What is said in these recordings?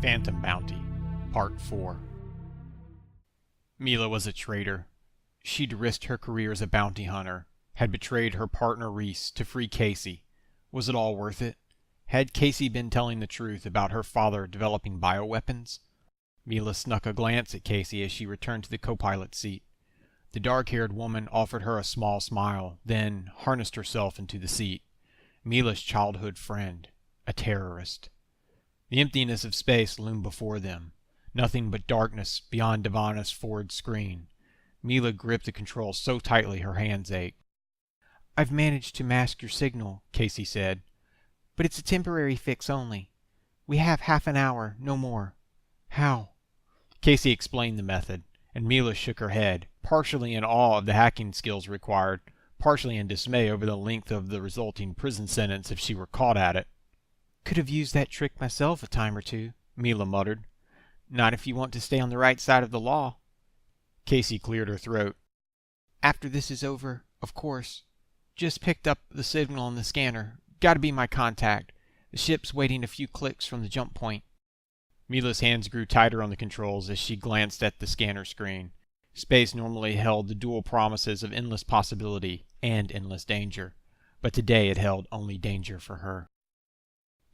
Phantom Bounty, Part 4. Mila was a traitor. She'd risked her career as a bounty hunter, had betrayed her partner Reese to free Casey. Was it all worth it? Had Casey been telling the truth about her father developing bioweapons? Mila snuck a glance at Casey as she returned to the co-pilot's seat. The dark-haired woman offered her a small smile, then harnessed herself into the seat. Mila's childhood friend, a terrorist. The emptiness of space loomed before them. Nothing but darkness beyond Divana's forward screen. Mila gripped the controls so tightly her hands ached. "I've managed to mask your signal," Casey said. "But it's a temporary fix only. We have half an hour, no more." "How?" Casey explained the method, and Mila shook her head, partially in awe of the hacking skills required, partially in dismay over the length of the resulting prison sentence if she were caught at it. "Could have used that trick myself a time or two," Mila muttered. "Not if you want to stay on the right side of the law." Casey cleared her throat. "After this is over, of course. Just picked up the signal on the scanner. Gotta be my contact. The ship's waiting a few clicks from the jump point." Mila's hands grew tighter on the controls as she glanced at the scanner screen. Space normally held the dual promises of endless possibility and endless danger, but today it held only danger for her.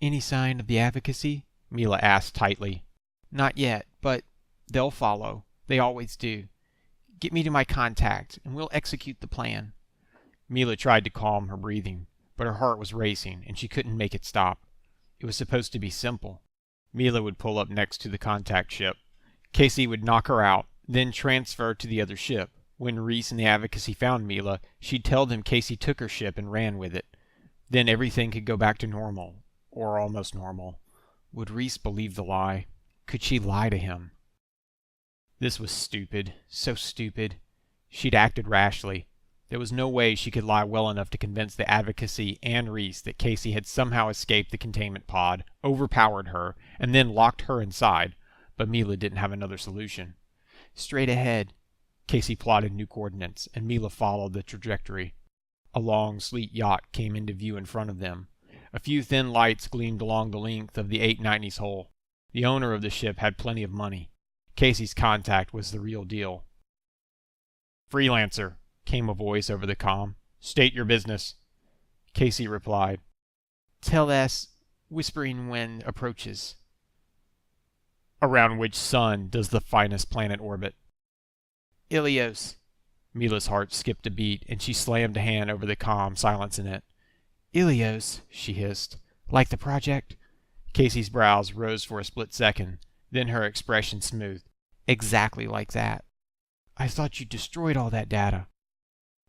"Any sign of the advocacy?" Mila asked tightly. "Not yet, but they'll follow. They always do. Get me to my contact, and we'll execute the plan." Mila tried to calm her breathing, but her heart was racing, and she couldn't make it stop. It was supposed to be simple. Mila would pull up next to the contact ship. Casey would knock her out, then transfer to the other ship. When Reese and the advocacy found Mila, she'd tell them Casey took her ship and ran with it. Then everything could go back to normal. Or almost normal. Would Reese believe the lie? Could she lie to him? This was stupid. So stupid. She'd acted rashly. There was no way she could lie well enough to convince the advocacy and Reese that Casey had somehow escaped the containment pod, overpowered her, and then locked her inside. But Mila didn't have another solution. "Straight ahead." Casey plotted new coordinates, and Mila followed the trajectory. A long, sleek yacht came into view in front of them. A few thin lights gleamed along the length of the 890's hull. The owner of the ship had plenty of money. Casey's contact was the real deal. "Freelancer," came a voice over the comm. "State your business." Casey replied, "Tell S, whispering when approaches." "Around which sun does the finest planet orbit?" "Ilios." Mila's heart skipped a beat, and she slammed a hand over the comm, silencing it. "Ilios," she hissed. "Like the project?" Casey's brows rose for a split second, then her expression smoothed. "Exactly like that." "I thought you destroyed all that data."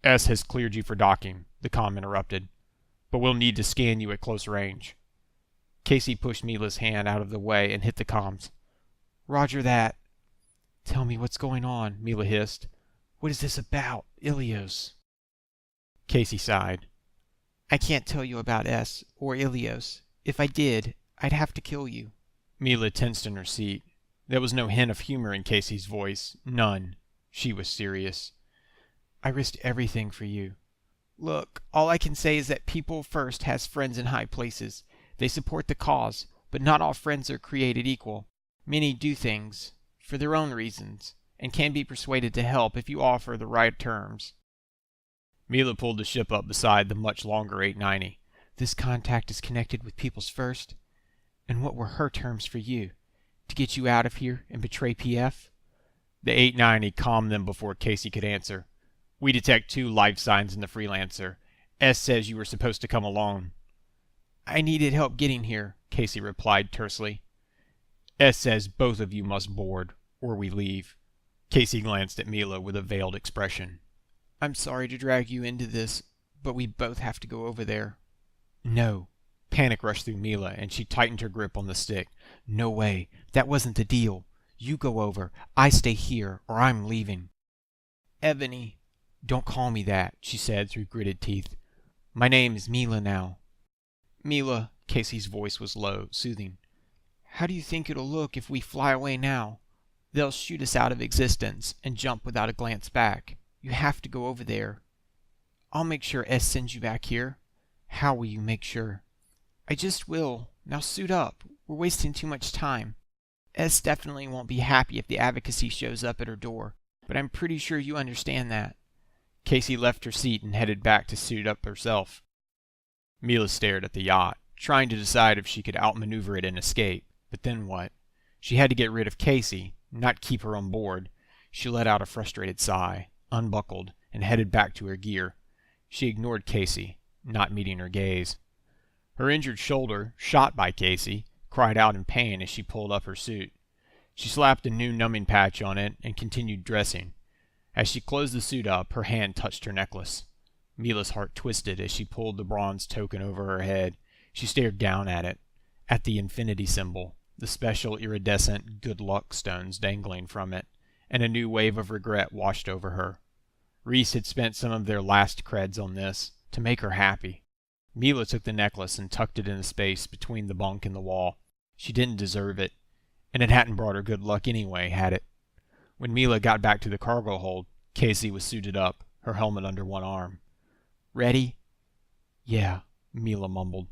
"S has cleared you for docking," the comm interrupted. "But we'll need to scan you at close range." Casey pushed Mila's hand out of the way and hit the comms. "Roger that." "Tell me what's going on," Mila hissed. "What is this about, Ilios?" Casey sighed. "I can't tell you about S or Ilios. If I did, I'd have to kill you." Mila tensed in her seat. There was no hint of humor in Casey's voice. None. She was serious. "I risked everything for you. Look, all I can say is that People First has friends in high places. They support the cause, but not all friends are created equal. Many do things for their own reasons, and can be persuaded to help if you offer the right terms." Mila pulled the ship up beside the much longer 890. "This contact is connected with People's First. And what were her terms for you? To get you out of here and betray PF?" The 890 calmed them before Casey could answer. "We detect 2 life signs in the Freelancer. S says you were supposed to come alone." "I needed help getting here," Casey replied tersely. "S says both of you must board, or we leave." Casey glanced at Mila with a veiled expression. "I'm sorry to drag you into this, but we both have to go over there." "No." Panic rushed through Mila, and she tightened her grip on the stick. "No way. That wasn't the deal. You go over. I stay here, or I'm leaving." "Ebony." "Don't call me that," she said through gritted teeth. "My name is Mila now." "Mila," Casey's voice was low, soothing. "How do you think it'll look if we fly away now? They'll shoot us out of existence and jump without a glance back. You have to go over there. I'll make sure S sends you back here." "How will you make sure?" "I just will. Now suit up. We're wasting too much time." S definitely won't be happy if the advocacy shows up at her door, but I'm pretty sure you understand that. Casey left her seat and headed back to suit up herself. Mila stared at the yacht, trying to decide if she could outmaneuver it and escape. But then what? She had to get rid of Casey, not keep her on board. She let out a frustrated sigh, unbuckled, and headed back to her gear. She ignored Casey, not meeting her gaze. Her injured shoulder, shot by Casey, cried out in pain as she pulled up her suit. She slapped a new numbing patch on it and continued dressing. As she closed the suit up, her hand touched her necklace. Mila's heart twisted as she pulled the bronze token over her head. She stared down at it, at the infinity symbol, the special iridescent good luck stones dangling from it, and a new wave of regret washed over her. Reese had spent some of their last creds on this, to make her happy. Mila took the necklace and tucked it in the space between the bunk and the wall. She didn't deserve it, and it hadn't brought her good luck anyway, had it? When Mila got back to the cargo hold, Casey was suited up, her helmet under one arm. Ready? Yeah, Mila mumbled.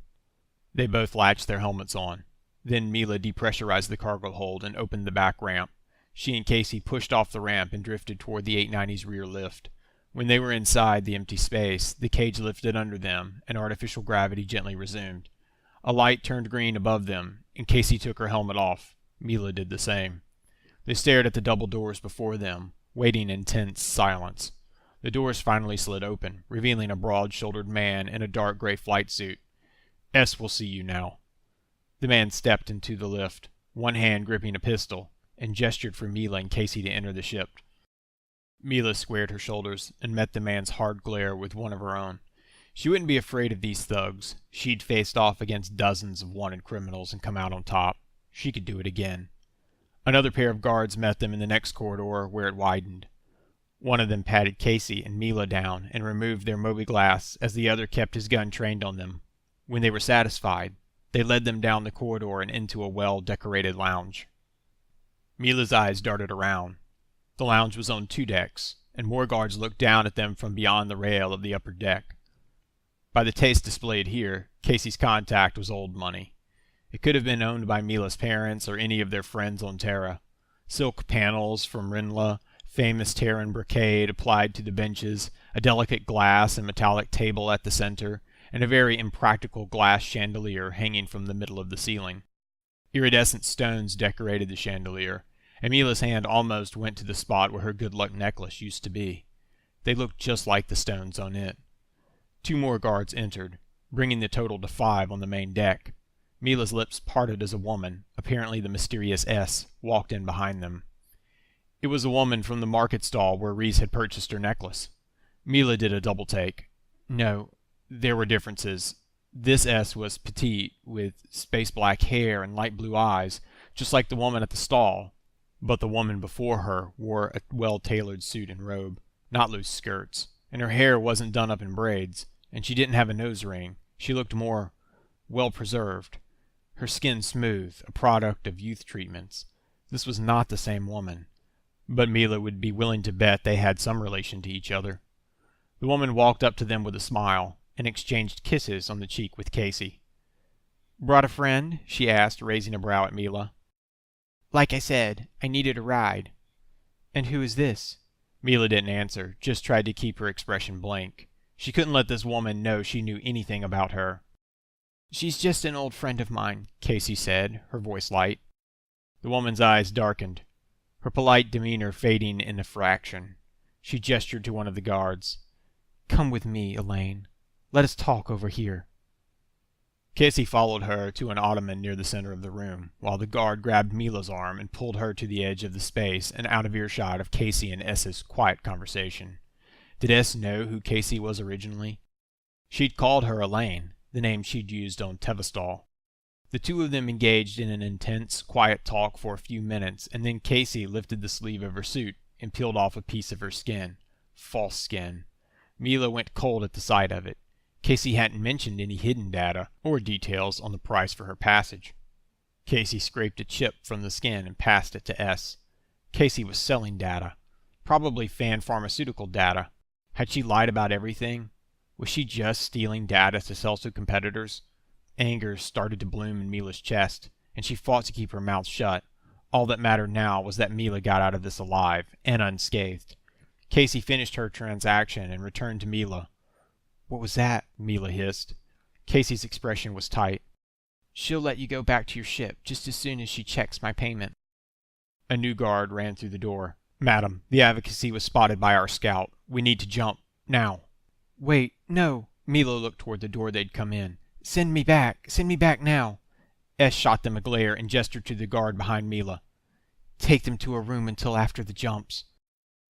They both latched their helmets on. Then Mila depressurized the cargo hold and opened the back ramp. She and Casey pushed off the ramp and drifted toward the 890's rear lift. When they were inside the empty space, the cage lifted under them, and artificial gravity gently resumed. A light turned green above them, and Casey took her helmet off. Mila did the same. They stared at the double doors before them, waiting in tense silence. The doors finally slid open, revealing a broad-shouldered man in a dark gray flight suit. S will see you now. The man stepped into the lift, one hand gripping a pistol, and gestured for Mila and Casey to enter the ship. Mila squared her shoulders and met the man's hard glare with one of her own. She wouldn't be afraid of these thugs. She'd faced off against dozens of wanted criminals and come out on top. She could do it again. Another pair of guards met them in the next corridor where it widened. One of them patted Casey and Mila down and removed their mobi-glass as the other kept his gun trained on them. When they were satisfied, they led them down the corridor and into a well-decorated lounge. Mila's eyes darted around. The lounge was on 2 decks, and more guards looked down at them from beyond the rail of the upper deck. By the taste displayed here, Casey's contact was old money. It could have been owned by Mila's parents or any of their friends on Terra. Silk panels from Rinla, famous Terran brocade applied to the benches, a delicate glass and metallic table at the center, and a very impractical glass chandelier hanging from the middle of the ceiling. Iridescent stones decorated the chandelier, and Mila's hand almost went to the spot where her good luck necklace used to be. They looked just like the stones on it. 2 more guards entered, bringing the total to 5 on the main deck. Mila's lips parted as a woman, apparently the mysterious S, walked in behind them. It was a woman from the market stall where Reese had purchased her necklace. Mila did a double take. No, there were differences. This S was petite, with space black hair and light blue eyes, just like the woman at the stall. But the woman before her wore a well-tailored suit and robe, not loose skirts, and her hair wasn't done up in braids, and she didn't have a nose ring. She looked more well-preserved. Her skin smooth, a product of youth treatments. This was not the same woman, but Mila would be willing to bet they had some relation to each other. The woman walked up to them with a smile, and exchanged kisses on the cheek with Casey. Brought a friend? She asked, raising a brow at Mila. Like I said, I needed a ride. And who is this? Mila didn't answer, just tried to keep her expression blank. She couldn't let this woman know she knew anything about her. She's just an old friend of mine, Casey said, her voice light. The woman's eyes darkened, her polite demeanor fading in a fraction. She gestured to one of the guards. Come with me, Elaine. Let us talk over here. Casey followed her to an ottoman near the center of the room, while the guard grabbed Mila's arm and pulled her to the edge of the space and out of earshot of Casey and S's quiet conversation. Did S know who Casey was originally? She'd called her Elaine, the name she'd used on Tevastal. The 2 of them engaged in an intense, quiet talk for a few minutes, and then Casey lifted the sleeve of her suit and peeled off a piece of her skin. False skin. Mila went cold at the sight of it. Casey hadn't mentioned any hidden data or details on the price for her passage. Casey scraped a chip from the skin and passed it to S. Casey was selling data. Probably fan pharmaceutical data. Had she lied about everything? Was she just stealing data to sell to competitors? Anger started to bloom in Mila's chest, and she fought to keep her mouth shut. All that mattered now was that Mila got out of this alive and unscathed. Casey finished her transaction and returned to Mila. "What was that?" Mila hissed. Casey's expression was tight. "She'll let you go back to your ship just as soon as she checks my payment." A new guard ran through the door. "Madam, the Advocacy was spotted by our scout. We need to jump. Now." "Wait, no." Mila looked toward the door they'd come in. Send me back. Send me back now." S shot them a glare and gestured to the guard behind Mila. "Take them to a room until after the jumps."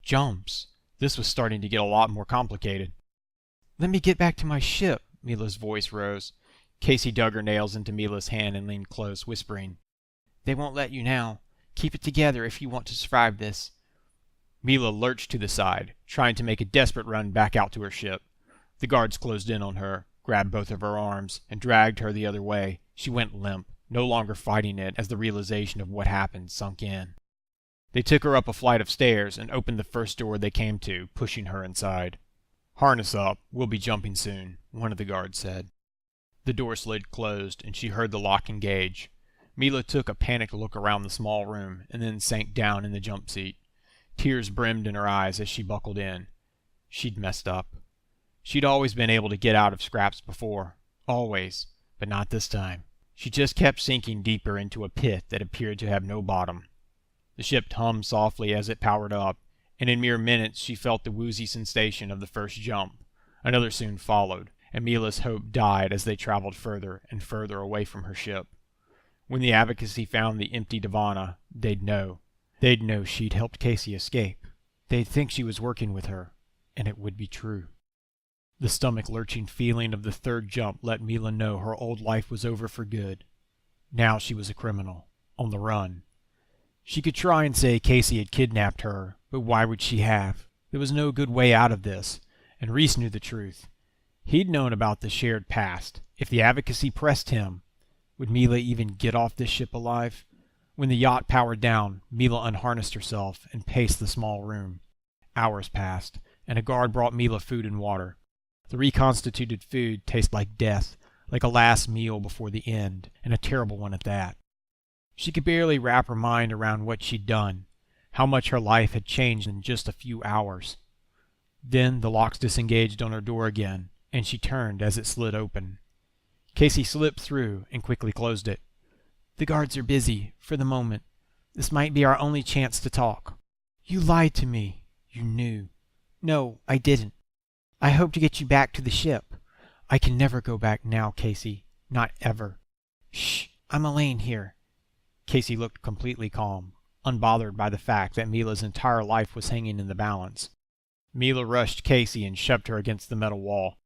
Jumps? This was starting to get a lot more complicated. "Let me get back to my ship." Mila's voice rose. Casey dug her nails into Mila's hand and leaned close, whispering, "They won't let you now. Keep it together if you want to survive this." Mila lurched to the side, trying to make a desperate run back out to her ship. The guards closed in on her, grabbed both of her arms, and dragged her the other way. She went limp, no longer fighting it as the realization of what happened sunk in. They took her up a flight of stairs and opened the first door they came to, pushing her inside. "Harness up. We'll be jumping soon," one of the guards said. The door slid closed, and she heard the lock engage. Mila took a panicked look around the small room and then sank down in the jump seat. Tears brimmed in her eyes as she buckled in. She'd messed up. She'd always been able to get out of scraps before. Always. But not this time. She just kept sinking deeper into a pit that appeared to have no bottom. The ship hummed softly as it powered up, and in mere minutes she felt the woozy sensation of the first jump. Another soon followed, and Mila's hope died as they traveled further and further away from her ship. When the Advocacy found the empty Divana, they'd know. They'd know she'd helped Casey escape. They'd think she was working with her, and it would be true. The stomach-lurching feeling of the third jump let Mila know her old life was over for good. Now she was a criminal, on the run. She could try and say Casey had kidnapped her, but why would she have? There was no good way out of this, and Reese knew the truth. He'd known about the shared past. If the Advocacy pressed him, would Mila even get off this ship alive? When the yacht powered down, Mila unharnessed herself and paced the small room. Hours passed, and a guard brought Mila food and water. The reconstituted food tasted like death, like a last meal before the end, and a terrible one at that. She could barely wrap her mind around what she'd done, how much her life had changed in just a few hours. Then the locks disengaged on her door again, and she turned as it slid open. Casey slipped through and quickly closed it. "The guards are busy, for the moment. This might be our only chance to talk." "You lied to me. You knew." "No, I didn't. I hope to get you back to the ship." "I can never go back now, Casey. Not ever." "Shh, I'm Elaine here." Casey looked completely calm, unbothered by the fact that Mila's entire life was hanging in the balance. Mila rushed Casey and shoved her against the metal wall.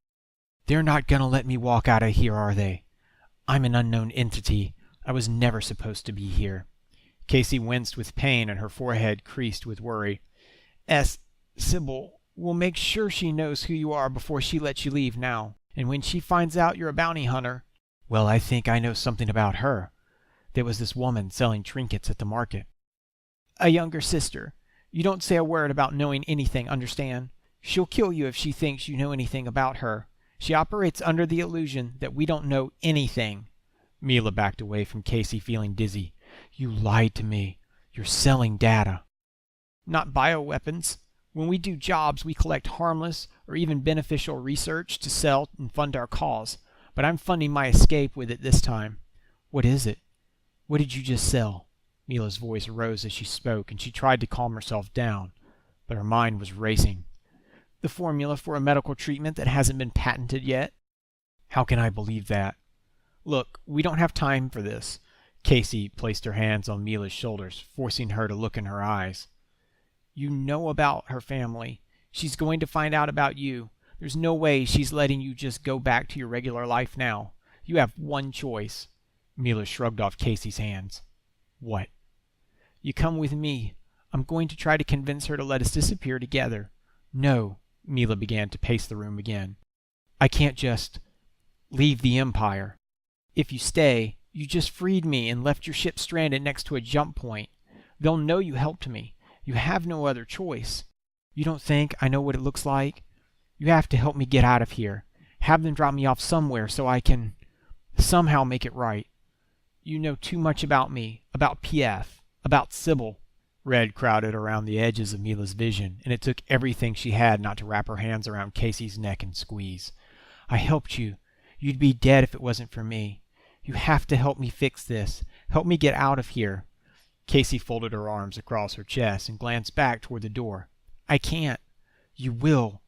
"They're not gonna let me walk out of here, are they? I'm an unknown entity. I was never supposed to be here." Casey winced with pain and her forehead creased with worry. Sybil will make sure she knows who you are before she lets you leave now. And when she finds out you're a bounty hunter..." "Well, I think I know something about her. There was this woman selling trinkets at the market." "A younger sister. You don't say a word about knowing anything, understand? She'll kill you if she thinks you know anything about her. She operates under the illusion that we don't know anything." Mila backed away from Casey, feeling dizzy. "You lied to me. You're selling data." "Not bioweapons. When we do jobs, we collect harmless or even beneficial research to sell and fund our cause. But I'm funding my escape with it this time." "What is it? What did you just sell?" Mila's voice rose as she spoke, and she tried to calm herself down, but her mind was racing. "The formula for a medical treatment that hasn't been patented yet." "How can I believe that?" "Look, we don't have time for this." Casey placed her hands on Mila's shoulders, forcing her to look in her eyes. "You know about her family. She's going to find out about you. There's no way she's letting you just go back to your regular life now. You have one choice." Mila shrugged off Casey's hands. "What?" "You come with me. I'm going to try to convince her to let us disappear together." "No." Mila began to pace the room again. "I can't just leave the Empire. If you stay, you just freed me and left your ship stranded next to a jump point. They'll know you helped me. You have no other choice. You don't think I know what it looks like? You have to help me get out of here. Have them drop me off somewhere so I can somehow make it right. You know too much about me, about PF. About Sybil. Red crowded around the edges of Mila's vision, and it took everything she had not to wrap her hands around Casey's neck and squeeze. I helped you. You'd be dead if it wasn't for me. You have to help me fix this. Help me get out of here. Casey folded her arms across her chest and glanced back toward the door. I can't. You will.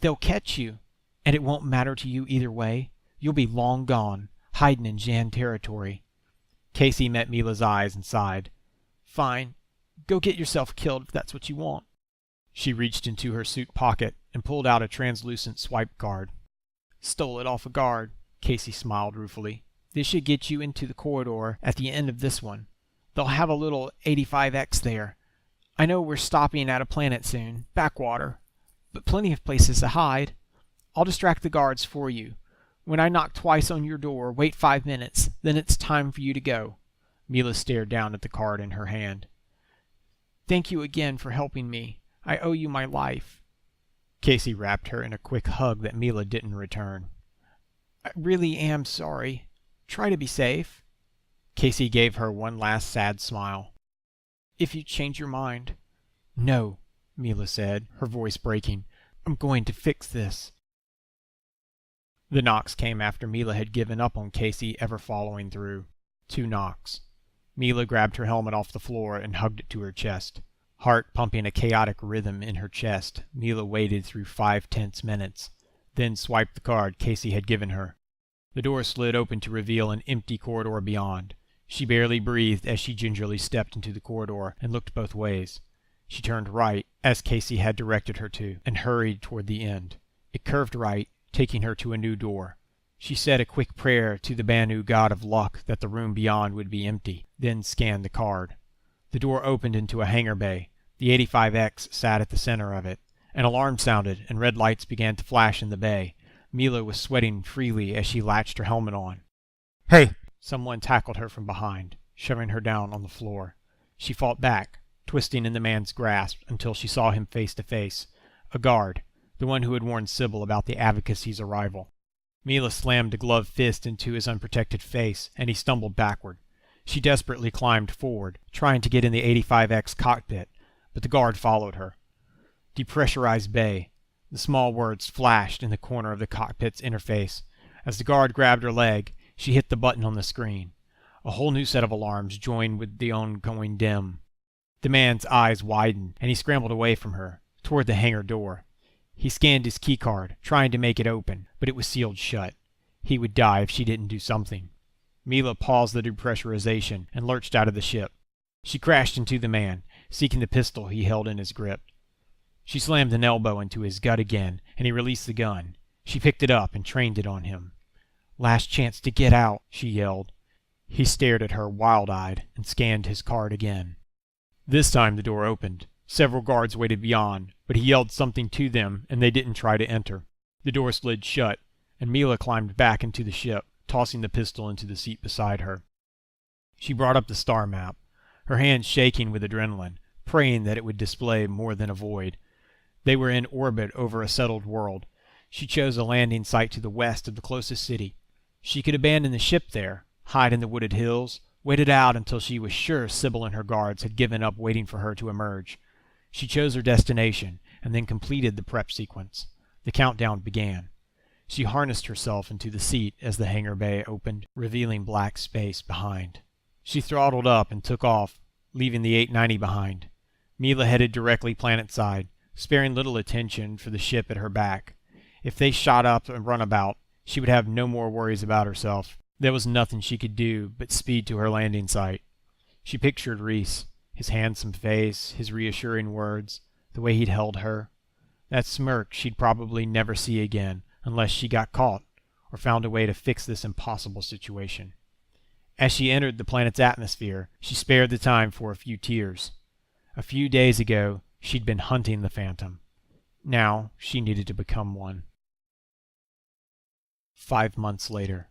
They'll catch you, and it won't matter to you either way. You'll be long gone, hiding in Jan territory. Casey met Mila's eyes and sighed. Fine. Go get yourself killed if that's what you want. She reached into her suit pocket and pulled out a translucent swipe card. Stole it off a guard. Casey smiled ruefully. This should get you into the corridor at the end of this one. They'll have a little 85X there. I know we're stopping at a planet soon, backwater, but plenty of places to hide. I'll distract the guards for you. When I knock twice on your door, wait 5 minutes, then it's time for you to go. Mila stared down at the card in her hand. Thank you again for helping me. I owe you my life. Casey wrapped her in a quick hug that Mila didn't return. I really am sorry. Try to be safe. Casey gave her one last sad smile. If you change your mind. No, Mila said, her voice breaking. I'm going to fix this. The knocks came after Mila had given up on Casey ever following through. 2 knocks. Mila grabbed her helmet off the floor and hugged it to her chest. Heart pumping a chaotic rhythm in her chest, Mila waited through 5 tense minutes, then swiped the card Casey had given her. The door slid open to reveal an empty corridor beyond. She barely breathed as she gingerly stepped into the corridor and looked both ways. She turned right, as Casey had directed her to, and hurried toward the end. It curved right, taking her to a new door. She said a quick prayer to the Banu god of luck that the room beyond would be empty, then scanned the card. The door opened into a hangar bay. The 85X sat at the center of it. An alarm sounded, and red lights began to flash in the bay. Mila was sweating freely as she latched her helmet on. Hey! Someone tackled her from behind, shoving her down on the floor. She fought back, twisting in the man's grasp until she saw him face to face. A guard, the one who had warned Sybil about the advocacy's arrival. Mila slammed a gloved fist into his unprotected face, and he stumbled backward. She desperately climbed forward, trying to get in the 85X cockpit, but the guard followed her. Depressurized bay. The small words flashed in the corner of the cockpit's interface. As the guard grabbed her leg, she hit the button on the screen. A whole new set of alarms joined with the ongoing dim. The man's eyes widened, and he scrambled away from her, toward the hangar door. He scanned his keycard, trying to make it open, but it was sealed shut. He would die if she didn't do something. Mila paused the depressurization and lurched out of the ship. She crashed into the man, seeking the pistol he held in his grip. She slammed an elbow into his gut again, and he released the gun. She picked it up and trained it on him. Last chance to get out, she yelled. He stared at her wild-eyed and scanned his card again. This time the door opened. Several guards waited beyond, but he yelled something to them, and they didn't try to enter. The door slid shut, and Mila climbed back into the ship, tossing the pistol into the seat beside her. She brought up the star map, her hands shaking with adrenaline, praying that it would display more than a void. They were in orbit over a settled world. She chose a landing site to the west of the closest city. She could abandon the ship there, hide in the wooded hills, wait it out until she was sure Sybil and her guards had given up waiting for her to emerge. She chose her destination, and then completed the prep sequence. The countdown began. She harnessed herself into the seat as the hangar bay opened, revealing black space behind. She throttled up and took off, leaving the 890 behind. Mila headed directly planetside, sparing little attention for the ship at her back. If they shot up and run about, she would have no more worries about herself. There was nothing she could do but speed to her landing site. She pictured Reese, his handsome face, his reassuring words, the way he'd held her. That smirk she'd probably never see again unless she got caught or found a way to fix this impossible situation. As she entered the planet's atmosphere, she spared the time for a few tears. A few days ago, she'd been hunting the Phantom. Now she needed to become one. 5 months later.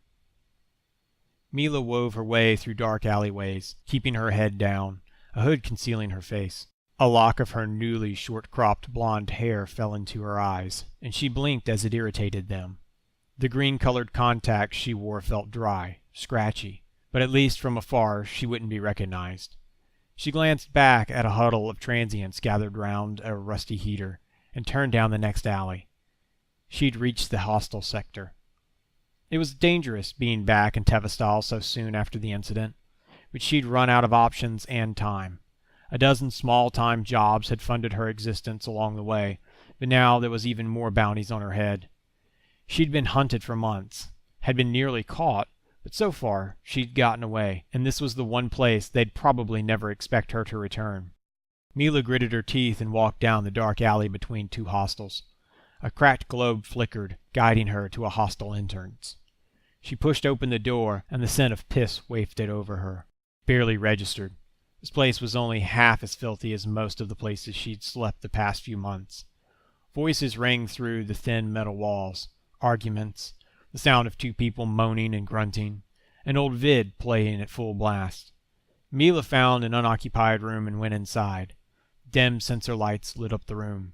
Mila wove her way through dark alleyways, keeping her head down, a hood concealing her face. A lock of her newly short-cropped blonde hair fell into her eyes, and she blinked as it irritated them. The green-colored contacts she wore felt dry, scratchy, but at least from afar she wouldn't be recognized. She glanced back at a huddle of transients gathered round a rusty heater and turned down the next alley. She'd reached the hostel sector. It was dangerous being back in Tevastal so soon after the incident, but she'd run out of options and time. A dozen small-time jobs had funded her existence along the way, but now there was even more bounties on her head. She'd been hunted for months, had been nearly caught, but so far she'd gotten away, and this was the one place they'd probably never expect her to return. Mila gritted her teeth and walked down the dark alley between two hostels. A cracked globe flickered, guiding her to a hostel entrance. She pushed open the door, and the scent of piss wafted over her. Barely registered. This place was only half as filthy as most of the places she'd slept the past few months. Voices rang through the thin metal walls. Arguments, the sound of two people moaning and grunting, an old vid playing at full blast. Mila found an unoccupied room and went inside. Dim sensor lights lit up the room.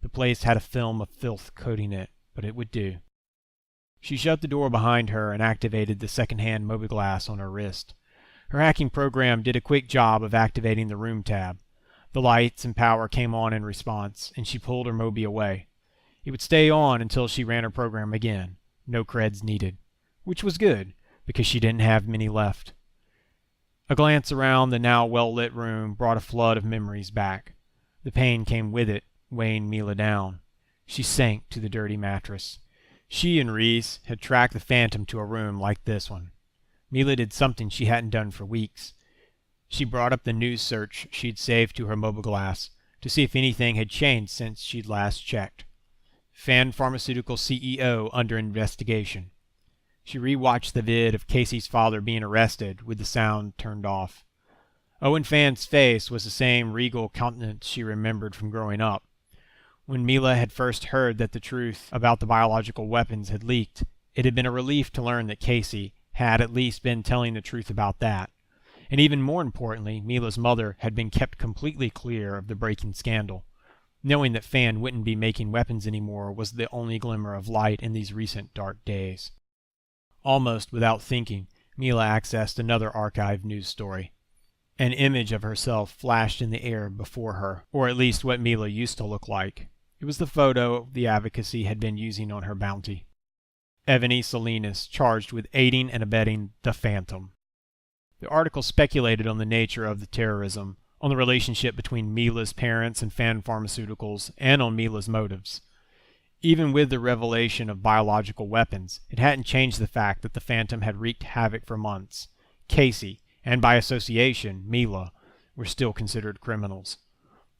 The place had a film of filth coating it, but it would do. She shut the door behind her and activated the second-hand mobiGlass on her wrist. Her hacking program did a quick job of activating the room tab. The lights and power came on in response, and she pulled her Mobi away. It would stay on until she ran her program again. No creds needed. Which was good, because she didn't have many left. A glance around the now well-lit room brought a flood of memories back. The pain came with it, weighing Mila down. She sank to the dirty mattress. She and Reese had tracked the Phantom to a room like this one. Mila did something she hadn't done for weeks. She brought up the news search she'd saved to her mobiGlass to see if anything had changed since she'd last checked. Fan Pharmaceutical CEO under investigation. She rewatched the vid of Casey's father being arrested with the sound turned off. Owen Fan's face was the same regal countenance she remembered from growing up. When Mila had first heard that the truth about the biological weapons had leaked, it had been a relief to learn that Casey had at least been telling the truth about that. And even more importantly, Mila's mother had been kept completely clear of the breaking scandal. Knowing that Fan wouldn't be making weapons anymore was the only glimmer of light in these recent dark days. Almost without thinking, Mila accessed another archived news story. An image of herself flashed in the air before her, or at least what Mila used to look like. It was the photo the advocacy had been using on her bounty. Ebony Salinas charged with aiding and abetting the Phantom. The article speculated on the nature of the terrorism, on the relationship between Mila's parents and Fan Pharmaceuticals, and on Mila's motives. Even with the revelation of biological weapons, it hadn't changed the fact that the Phantom had wreaked havoc for months. Casey, and by association, Mila, were still considered criminals.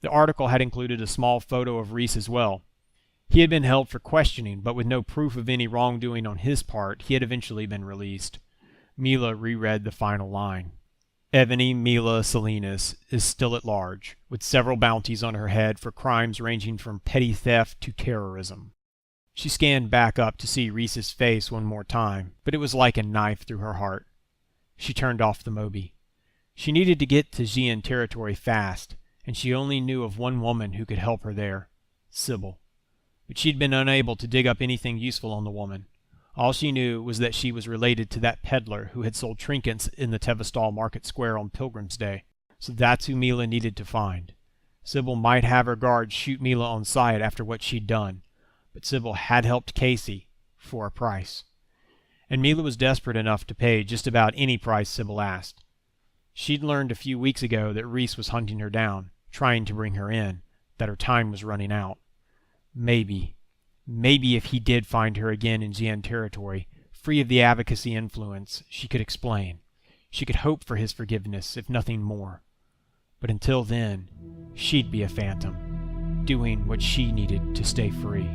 The article had included a small photo of Reese as well. He had been held for questioning, but with no proof of any wrongdoing on his part, he had eventually been released. Mila reread the final line. Ebony Mila Salinas is still at large, with several bounties on her head for crimes ranging from petty theft to terrorism. She scanned back up to see Reese's face one more time, but it was like a knife through her heart. She turned off the Mobi. She needed to get to Xian territory fast, and she only knew of one woman who could help her there, Sybil. But she'd been unable to dig up anything useful on the woman. All she knew was that she was related to that peddler who had sold trinkets in the Tevastal Market Square on Pilgrim's Day. So that's who Mila needed to find. Sybil might have her guards shoot Mila on sight after what she'd done, but Sybil had helped Casey for a price. And Mila was desperate enough to pay just about any price Sybil asked. She'd learned a few weeks ago that Reese was hunting her down, trying to bring her in, that her time was running out. Maybe if he did find her again in Xian territory, free of the advocacy influence, she could explain. She could hope for his forgiveness, if nothing more. But until then, she'd be a Phantom, doing what she needed to stay free.